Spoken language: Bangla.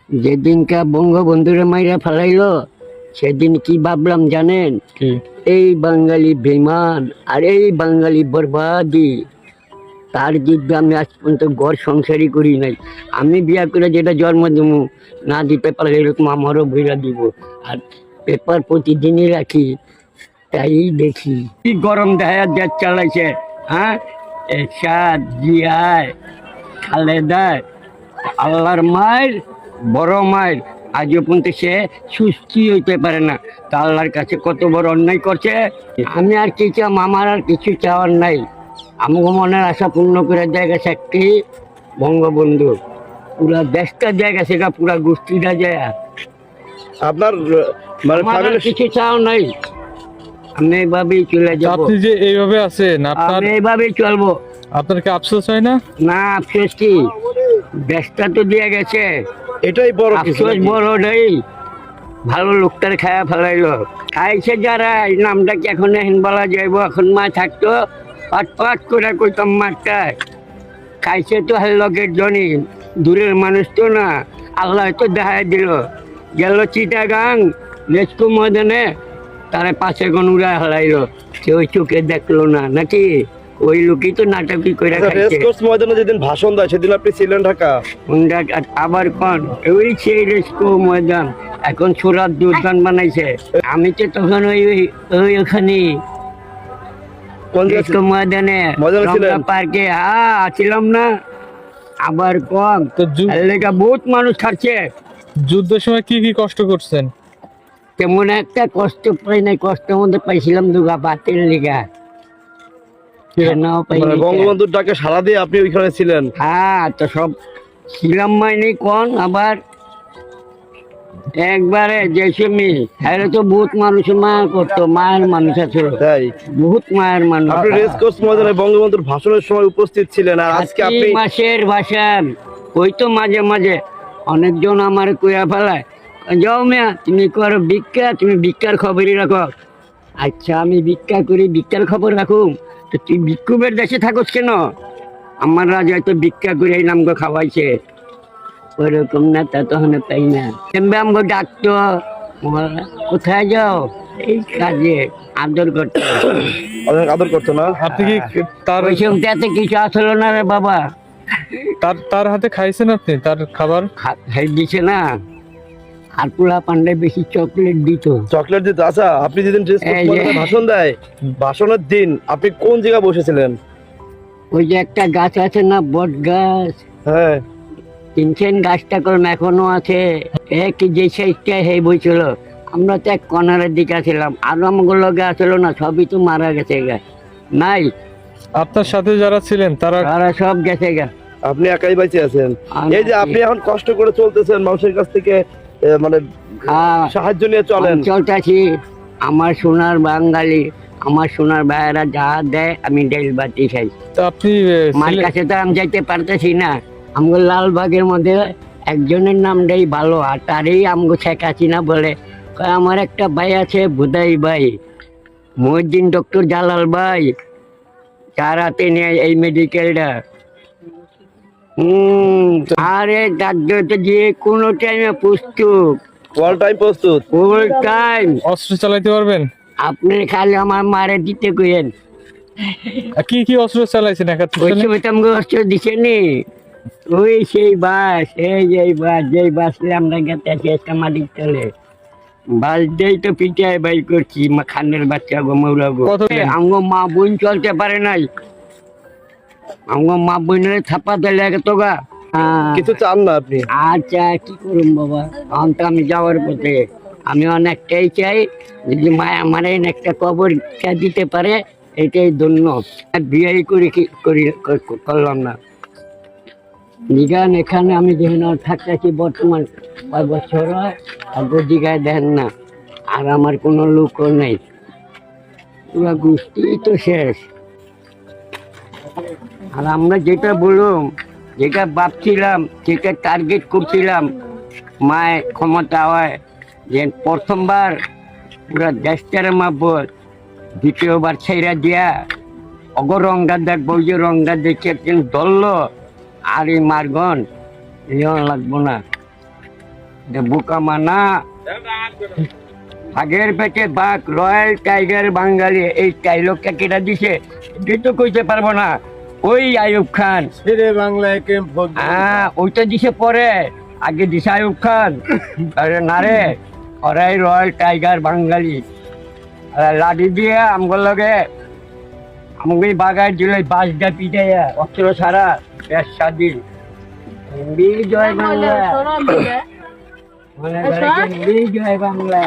যেদিনকা বঙ্গবন্ধুরে মাইরা ফেলাইলো সেদিন কি ভাবলাম জানেন? কি? এই বাঙালি বেমান আর এই বাঙালি বরবাদি, তার যুদ্ধে আমি আজ পর্যন্ত ঘর সংসারই করি নাই। আমি বিয়া করে যেটা জন্ম দেবো না দিতে পারলে এরকম আমারও বইরা দিব। আর পেপার প্রতিদিনই রাখি, তাই দেখি কি গরম দেখা দেশ চালাইছে। হ্যাঁ, এরশাদ, জিয়ায়, খালেদা, আল্লাহর মায়ের বড় মায়ের আজও পর্যন্ত সে সুস্থি হইতে পারে না। তা আল্লাহর কাছে কত বড় অন্যায় করছে। আমি আর কি চাম? আমার আর কিছু চাওয়ার নাই। আমাকে মনের আশা পূর্ণ করে জায়গা একটি বঙ্গবন্ধু, পুরা দেশটা জায়গা সেটা পুরা গোষ্ঠীটা যায়। আপনার মানে আমার আর কিছু চাও নাই, আমি এইভাবেই চলে যাবো। আপনি যে এইভাবে আছেন, আপনার আমি এইভাবেই চলবো। আপনার কি আফসোস হয় না? না, আফসোস কি, দেশটা তো দিয়ে গেছে, এটাই বড় কিছু আফসোস নাকি? বড় নেই। ভালো লোকটার খায়া ফেলাইলো, খাইছে যারা, এই নামটা কি এখন হেন বলা যাইব? এখন মা থাকতো পাট পাট করে কইতাম মারটা। খাইছে তো লগের জনি, দূরের মানুষ তো না। আল্লাহ তো দেখাই দিল, গেল চিটাগাং নেস্কো ময়দানে, তারা পাশে কোন উড়া হারাইলো, কেউ চোখে দেখলো না নাকি? ওই লোকই তো নাটকই করে খাইছে। রেসকোর্স ময়দানে যেদিন ভাষণ দেয় সেদিন আপনি ছিলেন ঢাকা? আবার কোন ওই সেই রেস্কো ময়দান এখন ছোড়ার দুর্দান বানাইছে। আমি তো তখন ওই ওখানে কোন জায়গায় রেস্কো ময়দানে ময়দানে ছিলেন? রমনা পার্কে ছিলাম না। আবার কম তো লেখা বহুত মানুষ খাচ্ছে। যুদ্ধের সময় কি কি কষ্ট করছেন? তেমন একটা কষ্ট পাই নাই, কষ্টের মধ্যে পাইছিলাম দুগা বাতিল লিগা। কেন পাই মানে নাই? বঙ্গবন্ধুর ডাকে সাড়া দিয়ে আপনি ওইখানে ছিলেন? হ্যাঁ, তো সব ছিলাম মানে কোন আবার একবারে যে মেয়ে হ্যাঁ তো বহুত মানুষ মায়া করতো, মায়ের মানুষ আছে, তাই বহুত মায়ের মানুষ। আপনি রেসকোর্স ময়দানে বঙ্গবন্ধুর ভাষণের সময় উপস্থিত ছিলেন, আর আজকে আপনি মাসের ভাষান ওই তো মাঝে মাঝে অনেকজন আমার কুয়া ফেলায়, যাও মেয়া তুমি করো ভিক্ষা, তুমি ভিক্ষার খবরই রাখো। আচ্ছা, আমি ভিক্ষা করি, ভিক্ষার খবর রাখুম, তো তুই ভিক্ষুবের দেশে থাকস কেন? আমার রাজা তো ভিক্ষা করে এই নামগো খাওয়াইছে। ওইরকম না, তা তখন পাই না। এমনি আমগো ডাকতো, বলে, কোথায় যাও? এই কাজে আদর করতো। অনেক আদর করতো না? আপনি কি তার ওই সঙ্গে কিছু আসলো না রে বাবা, তার তার হাতে খাইছেন আপনি তার খাবার? খাই দিছে না। আর পোলা পান্ডে বেশি চকলেট দিত। চকলেট দিতে? আচ্ছা, আপনি যেদিন রেসকোর্স এই যে- ময়দানে ভাষণ দেয়, ভাষণের দিন আপনি কোন জায়গায় বসেছিলেন? ওই যে একটা গাছ আছে না, বট গাছ, হ্যাঁ, চিনছেন গাছটা? করুন এখনো আছে, এক যে সাইডটা হেই বইছিল। আমরা তো এক কর্নারের দিকে ছিলাম, আরো আমাগুলো লগে আসলো না, সবই তো মারা গেছে গা, নাই। আপনার সাথে যারা ছিলেন তারা তারা সব গেছে গা। আপনি একাই বেঁচে আছেন। আমি এই যে আপনি এখন কষ্ট করে চলতেছেন, মানুষের কাছ থেকে মানে সাহায্য নিয়ে চলেন। চলতেছি, আমার সোনার বাঙালি, আমার সোনার ভাইয়েরা যা দেয় আমি ডাইল বাতি খাই। তো আপনি আমার কাছে তো আমি যাইতে পারতেছি না। আমগো লালবাগের মধ্যে একজনের নামটাই ভালো, আর তারই আমগো শেখ হাসিনা বলে, কয় আমার একটা ভাই আছে বুদাই ভাই, মহিউদ্দিন ডক্টর জালাল ভাই, তার হাতে নিয়ে এই মেডিকেলটা। আরে ডাক্তার তো যে কোনো টাইমে প্রস্তুত, অল টাইম প্রস্তুত? Full time. অস্ত্র চালাইতে পারবেন? আপনি খালি আমার মারে দিতে কইেন। কি কি অস্ত্র চালাইছেন একাত্তর ওই সালে? সময় তো আমাকে অস্ত্র দিছে নি, ওই সেই বাস, এই যে বাস, যেই বাস আমরা গেতে আছি একটা মাটির তলে, বাস দিয়েই তো পিটাই বাই করছি খানের বাচ্চা গো মৌরা গো। কতদিন? আমগো মা বোন চলতে পারে নাই, আমগো মা বোনের থাপা দিলে তো গা। কিছু চান না আপনি? আচ্ছা, কি করুন বাবা, এখন তো আমি যাওয়ার পথে। আমি অনেকটাই চাই, যদি মায়া আমার একটা কবর দিতে পারে এটাই ধন্য। বিয়ে করলাম না দিঘান, এখানে আমি যেখানে থাকতেছি বর্তমান 5 বছর হয়, আর দিঘায় দেখেন না, আর আমার কোনো লোকও নেই, পুরা গোষ্ঠী তো শেষ। আর আমরা যেটা বললাম, যেটা ভাবছিলাম, যেটা টার্গেট করছিলাম, মায়ের ক্ষমতা হয় যে প্রথমবার পুরা দেশটারে মাপবো, দ্বিতীয়বার ছেড়া দিয়া অগর রঙ্গা দেখবো, যে রঙ্গা দেখে একদিন ধরলো, আর এই মারগন লিওন লাগবো না। বোকা মানা আগের পেটে বাঘ রয়্যাল টাইগার বাঙালি এই ডায়লগটা কেটা দিছে এটা তো কইতে পারবো না। ওই আইয়ুব খান বাংলায় হ্যাঁ ওইটা দিছে পরে, আগে দিছে আইয়ুব খান। আরে না রে, ওরাই রয়্যাল টাইগার বাঙালি। আর লাঠি দিয়ে আমগুলো লগে আমাকে বাগায় দিলে বাসটা পিটাইয়া অস্ত্র ছাড়া বেশ স্বাধীন। বিজয় বাংলা, মনে করে বিজয় বাংলা।